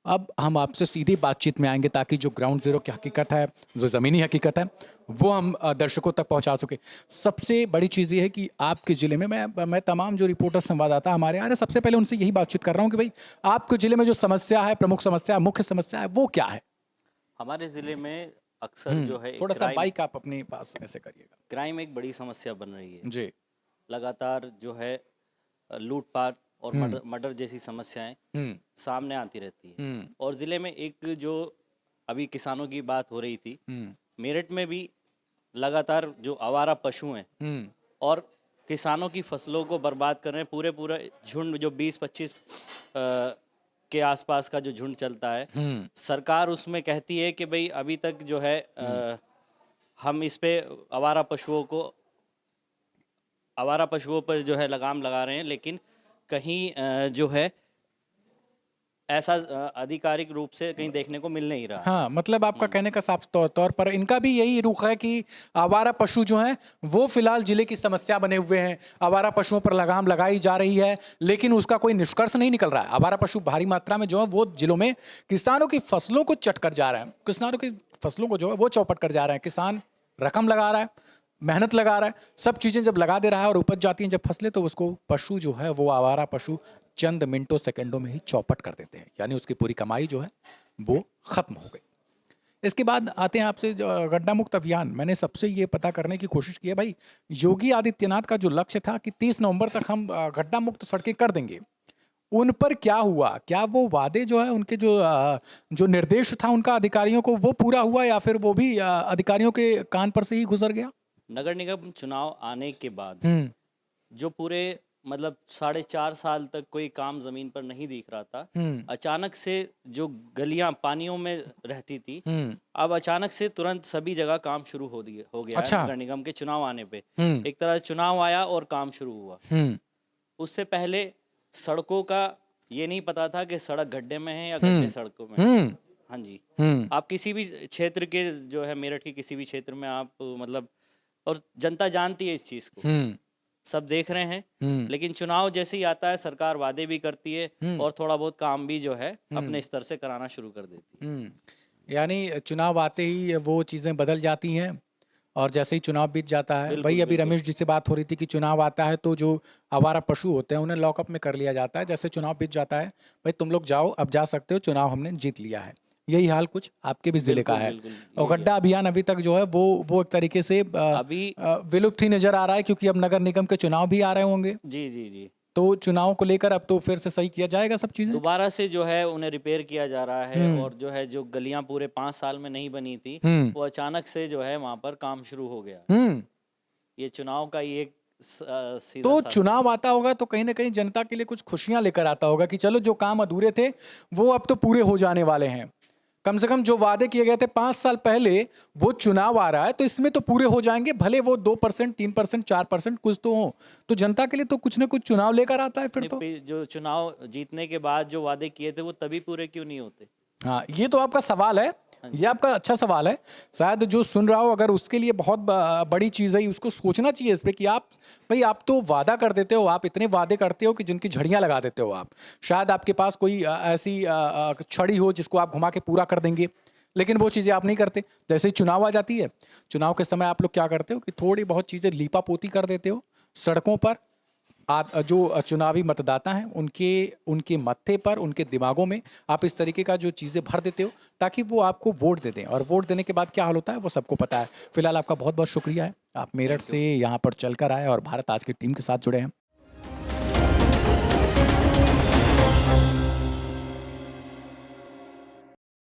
अब हम आपसे सीधी बातचीत में आएंगे ताकि जो ग्राउंड ज़ीरो की हकीकत है, जो ज़मीनी हकीकत है, वो हम दर्शकों तक पहुंचा सकें। सबसे बड़ी चीज़ ये है कि आपके ज़िले में मैं तमाम जो रिपोर्टर संवाददाता हमारे यहाँ हैं, सबसे पहले उनसे यही बातचीत कर रहा हूँ कि भाई आपके ज़िले में जो समस्या है, प्रमुख समस्या है, मुख्य समस्या है, वो क्या है? हमारे ज़िले में अक्सर जो है थोड़ा सा क्राइम बाइक आप अपने पास ऐसे करिएगा। क्राइम एक बड़ी समस्या बन रही है। जी। लगातार जो है लूटपाट और हुँ, मर्डर मर्डर जैसी समस्याएं हुँ, सामने आती रहती है। हुँ, और ज़िले में एक जो अभी किसानों की बात हो रही थी, हुँ, मेरठ में भी लगातार जो आवारा पशु हैं हुँ, और किसानों की फसलों को बर्बाद कर रहे हैं, पूरे पूरे झुंड जो 20-25 के आसपास का जो झुंड चलता है, हुँ, सरकार उसमें कहती है कि भाई अभी तक जो है हम इस पे आवारा पशुओं को आवारा पशुओं पर जो है लगाम लगा रहे हैं, लेकिन कहीं जो है ऐसा आधिकारिक रूप से कहीं देखने को मिल नहीं रहा है। हाँ, मतलब आपका कहने का साफ तौर पर इनका भी यही रुख है कि आवारा पशु जो हैं, वो फिलहाल जिले की समस्या बने हुए हैं। आवारा पशुओं पर लगाम लगाई जा रही है, लेकिन उसका कोई निष्कर्ष नहीं निकल रहा है। आवारा पशु भारी मात्रा में जो है, वो जिलों में किसानों की फसलों को चट कर जा रहे हैं। किसानों की फसलों को जो है, वो चौपट कर जा रहे हैं। किसान रकम लगा रहा है, मेहनत लगा रहा है, सब चीज़ें जब लगा दे रहा है और उपज जाती हैं जब फसलें, तो उसको पशु जो है, वो आवारा पशु चंद मिनटों, सेकंडों में ही चौपट कर देते हैं। यानी उसकी पूरी कमाई जो है, वो खत्म हो गई। इसके बाद आते हैं आपसे गड्ढा मुक्त अभियान। मैंने सबसे ये पता करने की कोशिश की है भाई, योगी आदित्यनाथ का जो लक्ष्य था कि 30 नवंबर तक हम गड्ढा मुक्त सड़कें कर देंगे, उन पर क्या हुआ? क्या वो वादे जो है उनके जो निर्देश था उनका अधिकारियों को वो पूरा हुआ या फिर वो भी अधिकारियों के कान पर से ही गुजर गया? नगर निगम चुनाव आने के बाद हम्म, जो पूरे मतलब 4.5 साल तक कोई काम जमीन पर नहीं दिख रहा था, हम्म, अचानक से जो गलियां पानियों में रहती थी, हम्म, अब अचानक से तुरंत सभी जगह काम शुरू हो गया है। अच्छा, नगर निगम के चुनाव आने पे हम्म, एक तरह से चुनाव आया और काम शुरू हुआ। हम्म, उससे पहले सड़कों का ये नहीं पता था कि सड़क गड्ढे में है या गड्ढे हम्म, सड़कों में है। हम्म, हाँ जी। हम्म, आप किसी भी क्षेत्र के जो है मेरठ के किसी भी क्षेत्र में आप मतलब, और जनता जानती है इस चीज़ को, हम्म, सब देख रहे हैं। हम्म, लेकिन चुनाव जैसे ही आता है सरकार वादे भी करती है हम्म, और थोड़ा बहुत काम भी जो है हम्म, अपने स्तर से कराना शुरू कर देती है। यानी चुनाव आते ही वो चीज़ें बदल जाती हैं और जैसे ही चुनाव बीत जाता है, वही बिल्कुल अभी बिल्कुल। रमेश जी से बात हो रही थी कि चुनाव आता है तो जो आवारा पशु होते हैं उन्हें लॉकअप में कर लिया जाता है। जैसे चुनाव बीत जाता है, भाई तुम लोग जाओ, अब जा सकते हो, चुनाव हमने जीत लिया है। यही हाल कुछ आपके भी जिले का बिल्कुल है। बिल्कुल और यही है। गड्ढा अभियान अभी तक जो है वो एक तरीके से अभी विलुप्त ही नजर आ रहा है, क्योंकि अब नगर निगम के चुनाव भी आ रहे होंगे, जी जी जी, तो चुनाव को लेकर अब तो फिर से सही किया जाएगा सब चीजें। दोबारा से जो है उन्हें रिपेयर किया जा रहा है। हम्म, और जो है जो गलियां पूरे 5 साल में नहीं बनी थी, हम्म, वो अचानक से जो है वहां पर काम शुरू हो गया। हम्म। ये चुनाव का ही एक सीधा तो सा असर है। चुनाव आता होगा तो कहीं ना कहीं जनता के लिए कुछ खुशियां लेकर आता होगा कि चलो जो काम अधूरे थे वो अब तो पूरे हो जाने वाले हैं। कम से कम जो वादे किए गए थे 5 साल पहले, वो चुनाव आ रहा है तो इसमें तो पूरे हो जाएंगे, भले वो 2%, 3%, 4% कुछ तो हो। तो जनता के लिए तो कुछ ना कुछ चुनाव लेकर आता है फिर नहीं, तो। जो चुनाव जीतने के बाद जो वादे किए थे वो तभी पूरे क्यों नहीं होते? हाँ, ये तो आपका सवाल है। हाँ ये जी। आपका अच्छा सवाल है। शायद जो सुन रहा हो अगर उसके लिए बहुत बड़ी चीज़ है, उसको सोचना चाहिए इस पे कि आप, भाई आप तो वादा कर देते हो, आप इतने वादे करते हो कि जिनकी झड़ियाँ लगा देते हो आप। शायद आपके पास कोई ऐसी छड़ी हो जिसको आप घुमा के पूरा कर देंगे, लेकिन वो चीज़ें आप नहीं करते। जैसे ही चुनाव आ जाती है, चुनाव के समय आप लोग क्या करते हो कि थोड़ी बहुत चीज़ें लीपा पोती कर देते हो सड़कों पर। आप जो चुनावी मतदाता हैं उनके उनके मत्थे पर, उनके दिमागों में आप इस तरीके का जो चीज़ें भर देते हो ताकि वो आपको वोट दे दें, और वोट देने के बाद क्या हाल होता है वो सबको पता है। फिलहाल आपका बहुत बहुत शुक्रिया है, आप मेरठ थैंक यू। से यहाँ पर चल कर आए और भारत आज की टीम के साथ जुड़े हैं।